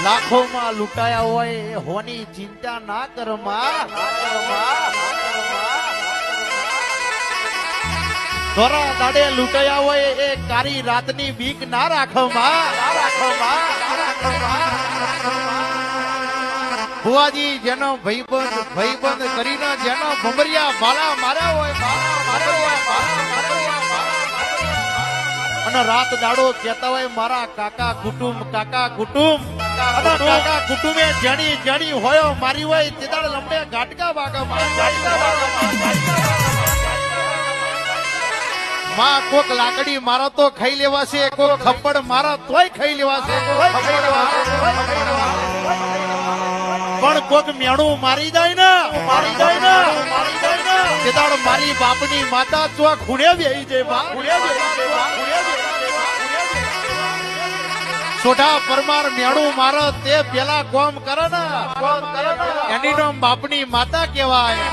લાખો માં લૂંટાયા હોય એ હોની ચિંતા ના કર માં. ધોરા દાડે લૂંટાયા હોય એ કારી રાતની બીક ના રાખો માં. ભુવાજી જેનો ભાઈબંધ કરીને જેનો ભમરિયા ભાલા માર્યા હોય અને રાત દાડો કહેતા હોય મારા કાકા કુટુંબ અને કાકા કુટુંબે જણી હોય મારી હોય તે દાડે લમડે ગાટકા વાગા માં કોક લાકડી મારો તો ખાઈ લેવાશે, કોક ખપ્પડ મારા તોય ખાઈ લેવાશે, પણ કોક મેણું મારી જાય ને તે દાડો મારી બાપની માતા ચોક ખૂણે બેહી જાય. સોઢા પરમાર મેણું મારો તે પેલા કોમ કરે ને એની નામ બાપની માતા કહેવાય.